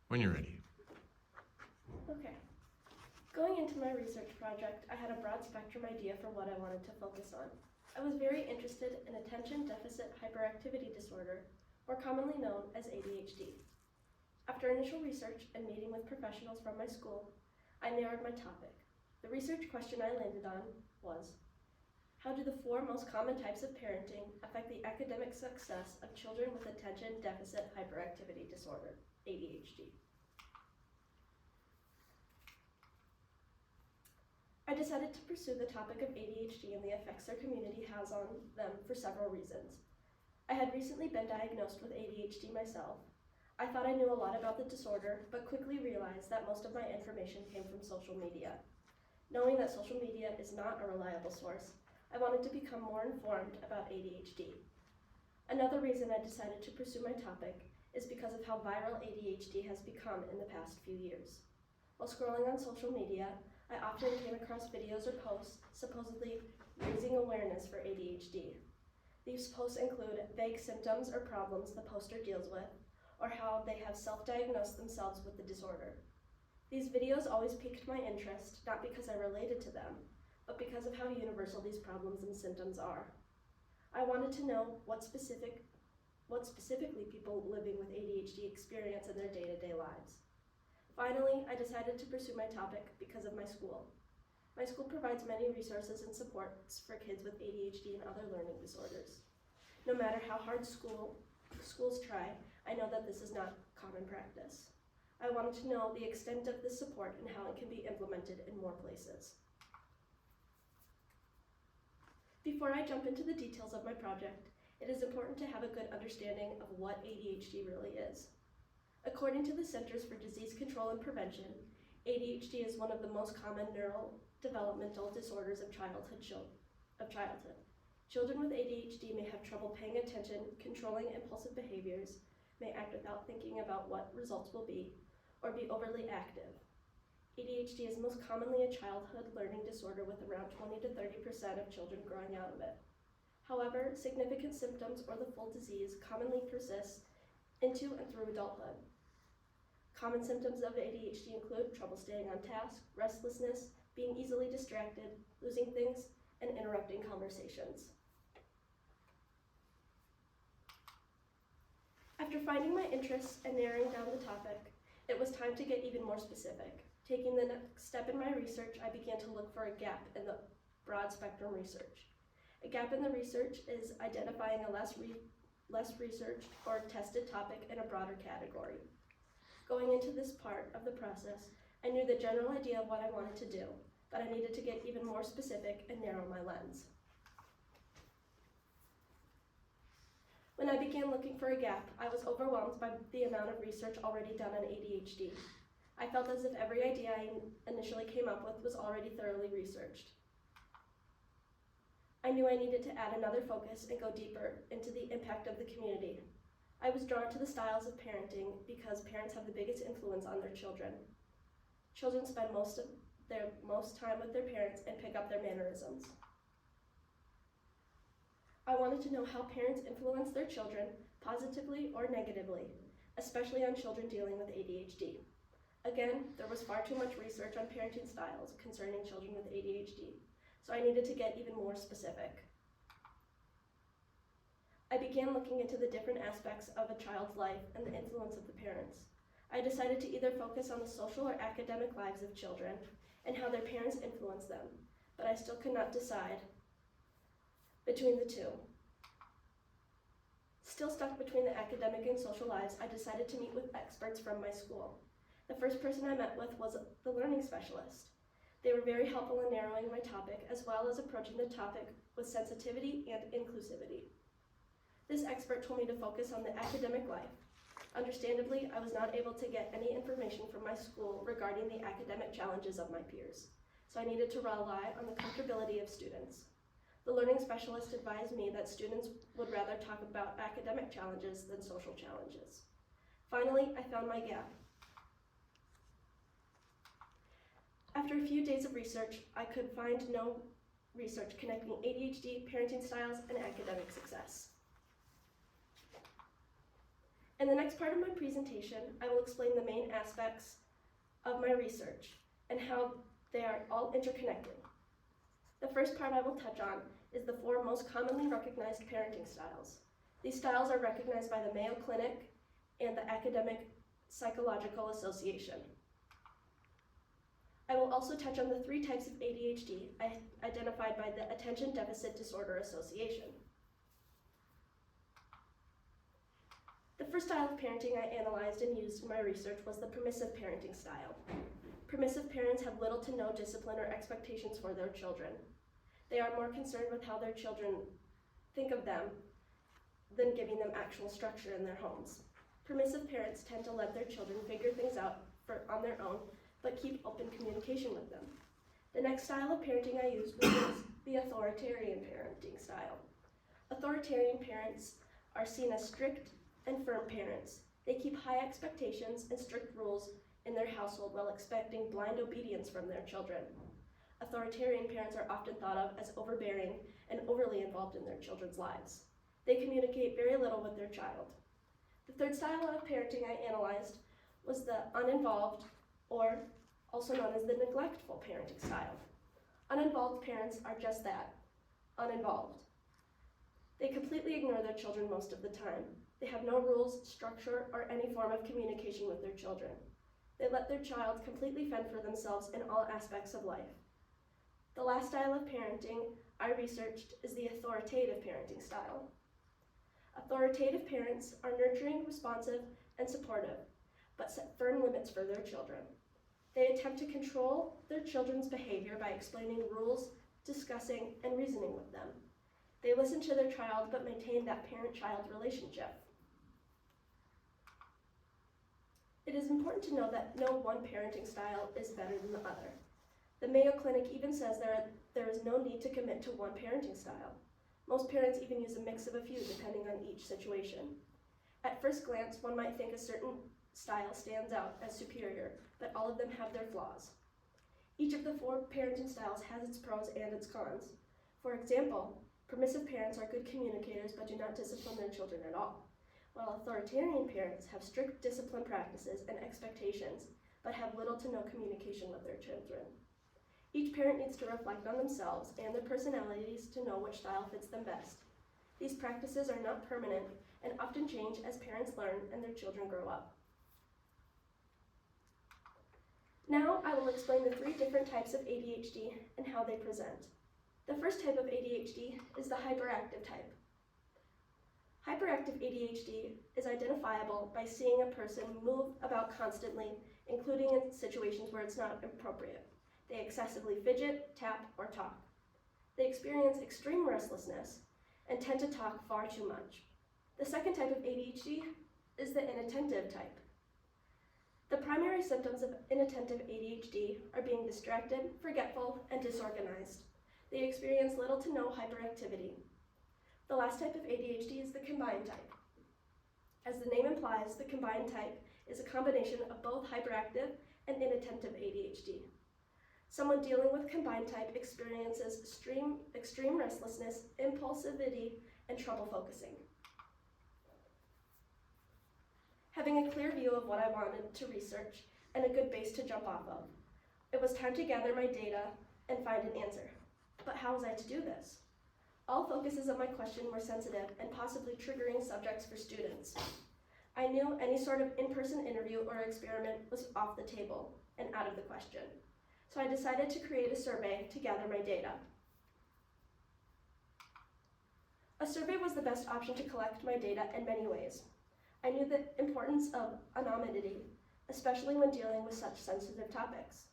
When you're ready. Okay. Going into my research project, I had a broad spectrum idea for what I wanted to focus on. I was very interested in attention deficit hyperactivity disorder, more commonly known as ADHD. After initial research and meeting with professionals from my school, I narrowed my topic. The research question I landed on was, how do the 4 most common types of parenting affect the academic success of children with attention deficit hyperactivity disorder, ADHD? I decided to pursue the topic of ADHD and the effects their community has on them for several reasons. I had recently been diagnosed with ADHD myself. I thought I knew a lot about the disorder, but quickly realized that most of my information came from social media. Knowing that social media is not a reliable source, I wanted to become more informed about ADHD. Another reason I decided to pursue my topic is because of how viral ADHD has become in the past few years. While scrolling on social media, I often came across videos or posts supposedly raising awareness for ADHD. These posts include vague symptoms or problems the poster deals with, or how they have self-diagnosed themselves with the disorder. These videos always piqued my interest, not because I related to them, but because of how universal these problems and symptoms are. I wanted to know what specifically people living with ADHD experience in their day-to-day lives. Finally, I decided to pursue my topic because of my school. My school provides many resources and supports for kids with ADHD and other learning disorders. No matter how hard schools try, I know that this is not common practice. I wanted to know the extent of this support and how it can be implemented in more places. Before I jump into the details of my project, it is important to have a good understanding of what ADHD really is. According to the Centers for Disease Control and Prevention, ADHD is one of the most common neurodevelopmental disorders of childhood. Children with ADHD may have trouble paying attention, controlling impulsive behaviors, may act without thinking about what results will be, or be overly active. ADHD is most commonly a childhood learning disorder with around 20 to 30% of children growing out of it. However, significant symptoms or the full disease commonly persist into and through adulthood. Common symptoms of ADHD include trouble staying on task, restlessness, being easily distracted, losing things, and interrupting conversations. After finding my interests and narrowing down the topic, it was time to get even more specific. Taking the next step in my research, I began to look for a gap in the broad spectrum research. A gap in the research is identifying a less researched or tested topic in a broader category. Going into this part of the process, I knew the general idea of what I wanted to do, but I needed to get even more specific and narrow my lens. When I began looking for a gap, I was overwhelmed by the amount of research already done on ADHD. I felt as if every idea I initially came up with was already thoroughly researched. I knew I needed to add another focus and go deeper into the impact of the community. I was drawn to the styles of parenting because parents have the biggest influence on their children. Children spend most time with their parents and pick up their mannerisms. I wanted to know how parents influence their children positively or negatively, especially on children dealing with ADHD. Again, there was far too much research on parenting styles concerning children with ADHD, so I needed to get even more specific. I began looking into the different aspects of a child's life and the influence of the parents. I decided to either focus on the social or academic lives of children and how their parents influence them, but I still could not decide between the two. Still stuck between the academic and social lives, I decided to meet with experts from my school. The first person I met with was the learning specialist. They were very helpful in narrowing my topic, as well as approaching the topic with sensitivity and inclusivity. This expert told me to focus on the academic life. Understandably, I was not able to get any information from my school regarding the academic challenges of my peers, so I needed to rely on the comfortability of students. The learning specialist advised me that students would rather talk about academic challenges than social challenges. Finally, I found my gap. After a few days of research, I could find no research connecting ADHD, parenting styles, and academic success. In the next part of my presentation, I will explain the main aspects of my research and how they are all interconnected. The first part I will touch on is the 4 most commonly recognized parenting styles. These styles are recognized by the Mayo Clinic and the Academic Psychological Association. I will also touch on the 3 types of ADHD identified by the Attention Deficit Disorder Association. The first style of parenting I analyzed and used in my research was the permissive parenting style. Permissive parents have little to no discipline or expectations for their children. They are more concerned with how their children think of them than giving them actual structure in their homes. Permissive parents tend to let their children figure things out on their own, but keep open communication with them. The next style of parenting I used was the authoritarian parenting style. Authoritarian parents are seen as strict and firm parents. They keep high expectations and strict rules in their household while expecting blind obedience from their children. Authoritarian parents are often thought of as overbearing and overly involved in their children's lives. They communicate very little with their child. The third style of parenting I analyzed was the uninvolved, or also known as the neglectful parenting style. Uninvolved parents are just that, uninvolved. They completely ignore their children most of the time. They have no rules, structure, or any form of communication with their children. They let their child completely fend for themselves in all aspects of life. The last style of parenting I researched is the authoritative parenting style. Authoritative parents are nurturing, responsive, and supportive, but set firm limits for their children. They attempt to control their children's behavior by explaining rules, discussing, and reasoning with them. They listen to their child but maintain that parent-child relationship. It is important to know that no one parenting style is better than the other. The Mayo Clinic even says there is no need to commit to one parenting style. Most parents even use a mix of a few depending on each situation. At first glance, one might think a certain style stands out as superior, but all of them have their flaws. Each of the 4 parenting styles has its pros and its cons. For example, permissive parents are good communicators but do not discipline their children at all, while authoritarian parents have strict discipline practices and expectations but have little to no communication with their children. Each parent needs to reflect on themselves and their personalities to know which style fits them best. These practices are not permanent and often change as parents learn and their children grow up. Now I will explain the 3 different types of ADHD and how they present. The first type of ADHD is the hyperactive type. Hyperactive ADHD is identifiable by seeing a person move about constantly, including in situations where it's not appropriate. They excessively fidget, tap, or talk. They experience extreme restlessness and tend to talk far too much. The second type of ADHD is the inattentive type. The primary symptoms of inattentive ADHD are being distracted, forgetful, and disorganized. They experience little to no hyperactivity. The last type of ADHD is the combined type. As the name implies, the combined type is a combination of both hyperactive and inattentive ADHD. Someone dealing with combined type experiences extreme restlessness, impulsivity, and trouble focusing. Having a clear view of what I wanted to research and a good base to jump off of, it was time to gather my data and find an answer. But how was I to do this? All focuses of my question were sensitive and possibly triggering subjects for students. I knew any sort of in-person interview or experiment was off the table and out of the question. So I decided to create a survey to gather my data. A survey was the best option to collect my data in many ways. I knew the importance of anonymity, especially when dealing with such sensitive topics.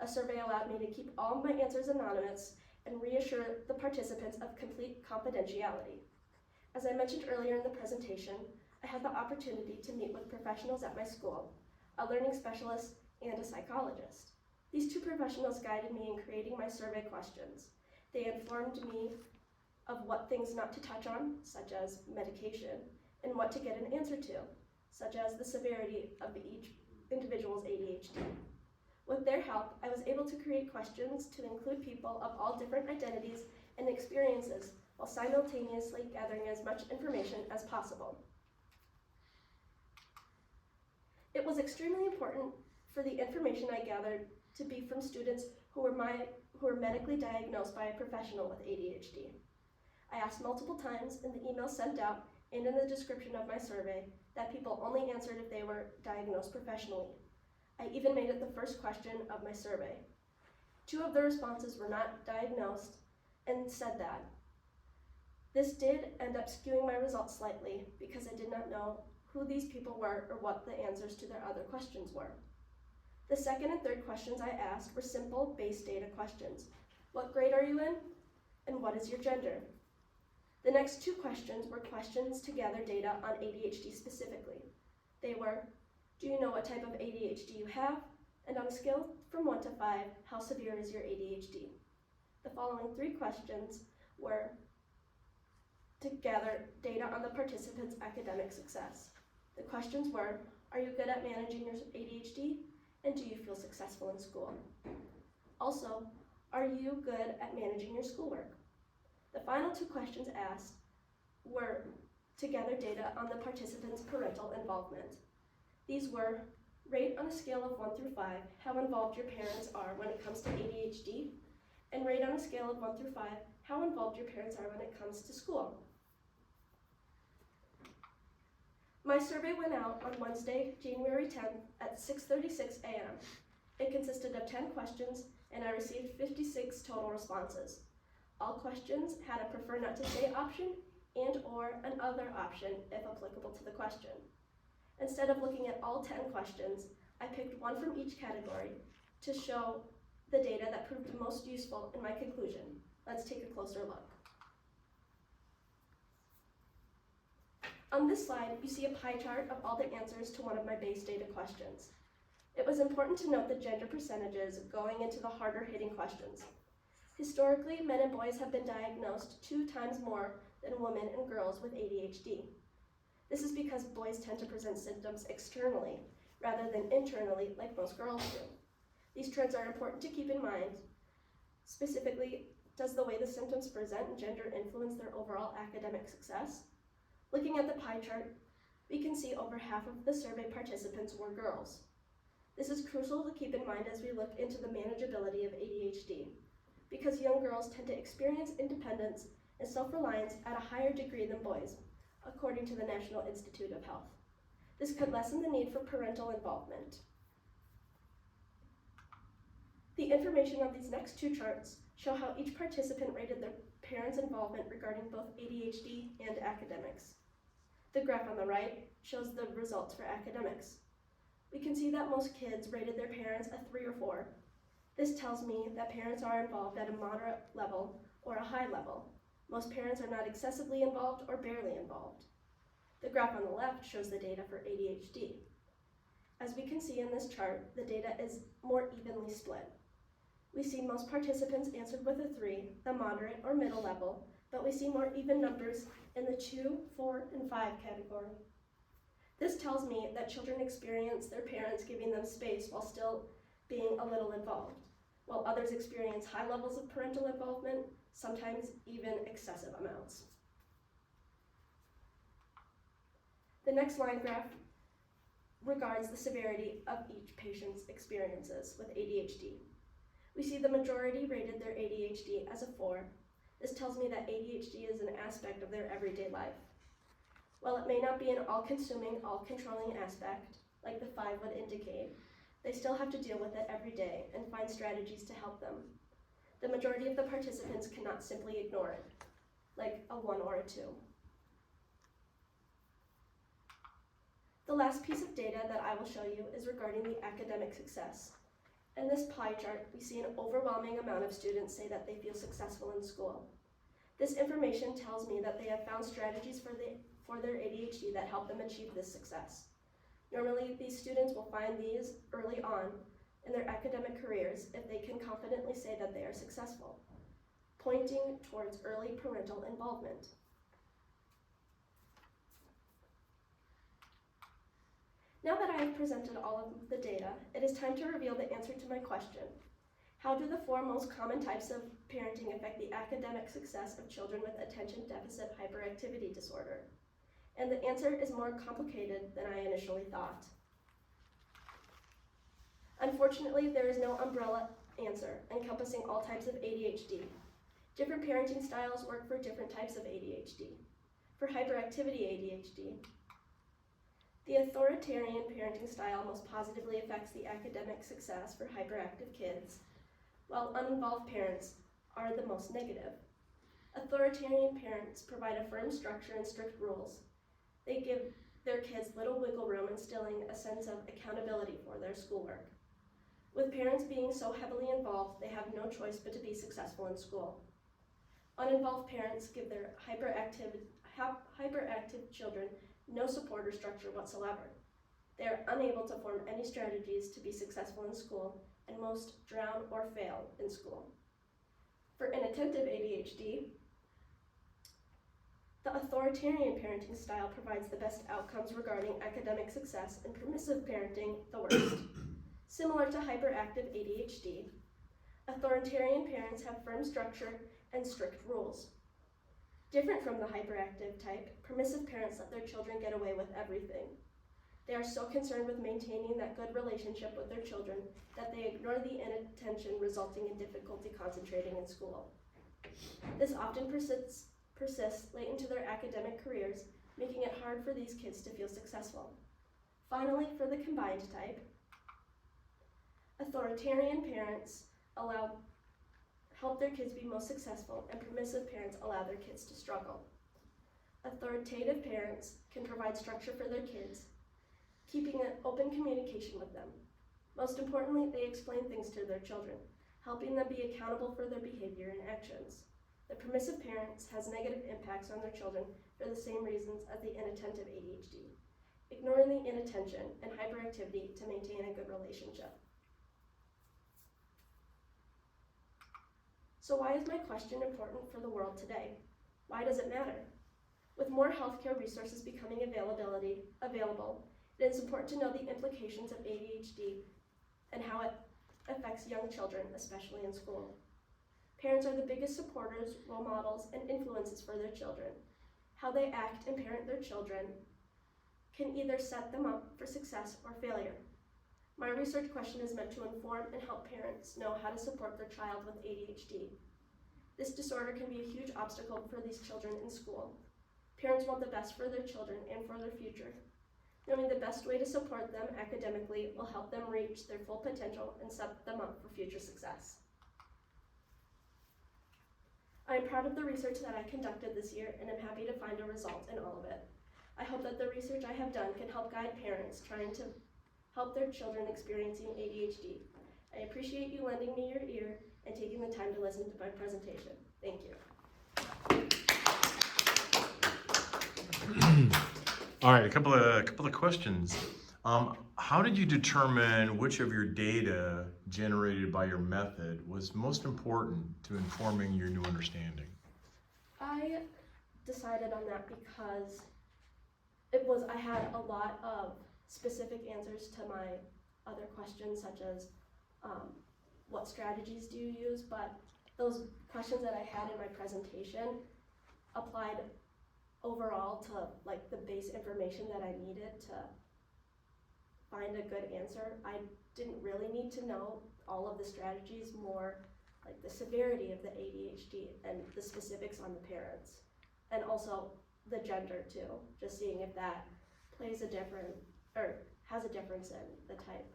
A survey allowed me to keep all my answers anonymous and reassure the participants of complete confidentiality. As I mentioned earlier in the presentation, I had the opportunity to meet with professionals at my school, a learning specialist and a psychologist. These 2 professionals guided me in creating my survey questions. They informed me of what things not to touch on, such as medication, and what to get an answer to, such as the severity of each individual's ADHD. With their help, I was able to create questions to include people of all different identities and experiences while simultaneously gathering as much information as possible. It was extremely important for the information I gathered to be from students who were medically diagnosed by a professional with ADHD. I asked multiple times in the email sent out and in the description of my survey that people only answered if they were diagnosed professionally. I even made it the first question of my survey. 2 of the responses were not diagnosed and said that. This did end up skewing my results slightly because I did not know who these people were or what the answers to their other questions were. The second and third questions I asked were simple base data questions. What grade are you in? And what is your gender? The next 2 questions were questions to gather data on ADHD specifically. They were, do you know what type of ADHD you have? And on a scale from 1 to 5, how severe is your ADHD? The following 3 questions were to gather data on the participants' academic success. The questions were, are you good at managing your ADHD? And do you feel successful in school? Also, are you good at managing your schoolwork? The final 2 questions asked were to gather data on the participants' parental involvement. These were, rate on a scale of 1 through 5 how involved your parents are when it comes to ADHD, and rate on a scale of 1 through 5 how involved your parents are when it comes to school. My survey went out on Wednesday, January 10th at 6:36 a.m. It consisted of 10 questions and I received 56 total responses. All questions had a prefer not to say option and or an other option if applicable to the question. Instead of looking at all 10 questions, I picked one from each category to show the data that proved most useful in my conclusion. Let's take a closer look. On this slide, you see a pie chart of all the answers to one of my base data questions. It was important to note the gender percentages going into the harder hitting questions. Historically, men and boys have been diagnosed 2 times more than women and girls with ADHD. This is because boys tend to present symptoms externally rather than internally like most girls do. These trends are important to keep in mind. Specifically, does the way the symptoms present and gender influence their overall academic success? Looking at the pie chart, we can see over half of the survey participants were girls. This is crucial to keep in mind as we look into the manageability of ADHD, because young girls tend to experience independence and self-reliance at a higher degree than boys, according to the National Institute of Health. This could lessen the need for parental involvement. The information on these next 2 charts show how each participant rated their parents' involvement regarding both ADHD and academics. The graph on the right shows the results for academics. We can see that most kids rated their parents a 3 or 4. This tells me that parents are involved at a moderate level or a high level. Most parents are not excessively involved or barely involved. The graph on the left shows the data for ADHD. As we can see in this chart, the data is more evenly split. We see most participants answered with a 3, the moderate or middle level, but we see more even numbers in the 2, 4, and 5 category. This tells me that children experience their parents giving them space while still being a little involved, while others experience high levels of parental involvement, sometimes even excessive amounts. The next line graph regards the severity of each patient's experiences with ADHD. We see the majority rated their ADHD as a 4. This tells me that ADHD is an aspect of their everyday life. While it may not be an all-consuming, all-controlling aspect, like the 5 would indicate, they still have to deal with it every day and find strategies to help them. The majority of the participants cannot simply ignore it, like a 1 or a 2. The last piece of data that I will show you is regarding the academic success. In this pie chart, we see an overwhelming amount of students say that they feel successful in school. This information tells me that they have found strategies for their ADHD that help them achieve this success. Normally, these students will find these early on in their academic careers if they can confidently say that they are successful, pointing towards early parental involvement. Now that I have presented all of the data, it is time to reveal the answer to my question. How do the 4 most common types of parenting affect the academic success of children with attention deficit hyperactivity disorder? And the answer is more complicated than I initially thought. Unfortunately, there is no umbrella answer encompassing all types of ADHD. Different parenting styles work for different types of ADHD. For hyperactivity ADHD, the authoritarian parenting style most positively affects the academic success for hyperactive kids, while uninvolved parents are the most negative. Authoritarian parents provide a firm structure and strict rules. They give their kids little wiggle room, instilling a sense of accountability for their schoolwork. With parents being so heavily involved, they have no choice but to be successful in school. Uninvolved parents give their hyperactive children no support or structure whatsoever. They are unable to form any strategies to be successful in school, and most drown or fail in school. For inattentive ADHD, the authoritarian parenting style provides the best outcomes regarding academic success, and permissive parenting the worst. Similar to hyperactive ADHD, authoritarian parents have firm structure and strict rules. Different from the hyperactive type, permissive parents let their children get away with everything. They are so concerned with maintaining that good relationship with their children that they ignore the inattention, resulting in difficulty concentrating in school. This often persists late into their academic careers, making it hard for these kids to feel successful. Finally, for the combined type, authoritarian parents help their kids be most successful, and permissive parents allow their kids to struggle. Authoritative parents can provide structure for their kids, keeping an open communication with them. Most importantly, they explain things to their children, helping them be accountable for their behavior and actions. The permissive parents has negative impacts on their children for the same reasons as the inattentive ADHD, ignoring the inattention and hyperactivity to maintain a good relationship. So why is my question important for the world today? Why does it matter? With more healthcare resources becoming available, it is important to know the implications of ADHD and how it affects young children, especially in school. Parents are the biggest supporters, role models, and influences for their children. How they act and parent their children can either set them up for success or failure. My research question is meant to inform and help parents know how to support their child with ADHD. This disorder can be a huge obstacle for these children in school. Parents want the best for their children and for their future. Knowing the best way to support them academically will help them reach their full potential and set them up for future success. I am proud of the research that I conducted this year, and am happy to find a result in all of it. I hope that the research I have done can help guide parents trying to help their children experiencing ADHD. I appreciate you lending me your ear and taking the time to listen to my presentation. Thank you. All right, a couple of questions. How did you determine which of your data generated by your method was most important to informing your new understanding? I decided on that because I had a lot of specific answers to my other questions, such as what strategies do you use, but those questions that I had in my presentation applied overall to like the base information that I needed to find a good answer. I didn't really need to know all of the strategies, more like the severity of the ADHD and the specifics on the parents, and also the gender too, just seeing if that plays a different, or has a difference in the type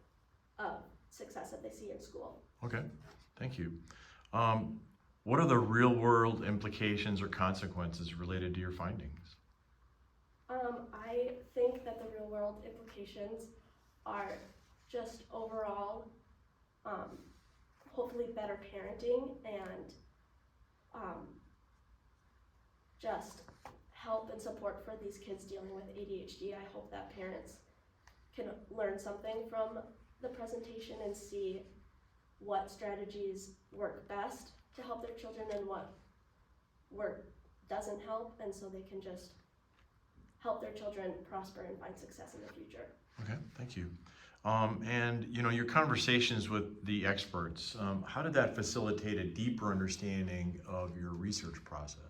of success that they see in school. Okay, thank you. What are the real world implications or consequences related to your findings? I think that the real world implications are just overall, hopefully better parenting and just help and support for these kids dealing with ADHD. I hope that parents can learn something from the presentation and see what strategies work best to help their children and what doesn't help, and so they can just help their children prosper and find success in the future. Okay, thank you. And your conversations with the experts, how did that facilitate a deeper understanding of your research process?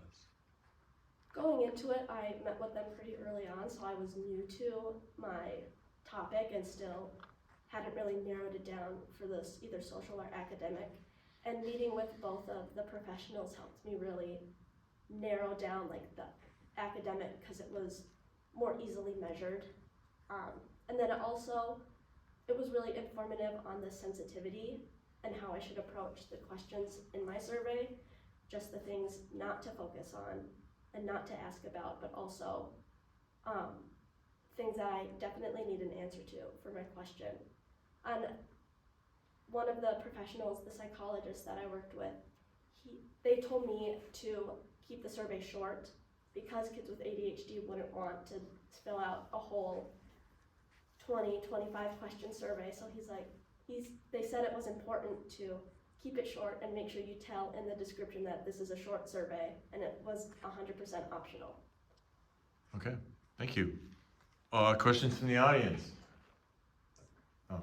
Going into it, I met with them pretty early on, so I was new to my topic and still hadn't really narrowed it down for this either social or academic. And meeting with both of the professionals helped me really narrow down like the academic because it was more easily measured. And then it was really informative on the sensitivity and how I should approach the questions in my survey, just the things not to focus on and not to ask about, but also things that I definitely need an answer to for my question. And one of the professionals, the psychologist that I worked with, they told me to keep the survey short because kids with ADHD wouldn't want to fill out a whole 20, 25 question survey. So they said it was important to keep it short and make sure you tell in the description that this is a short survey, and it was 100% optional. Okay, thank you. Questions from the audience? Oh.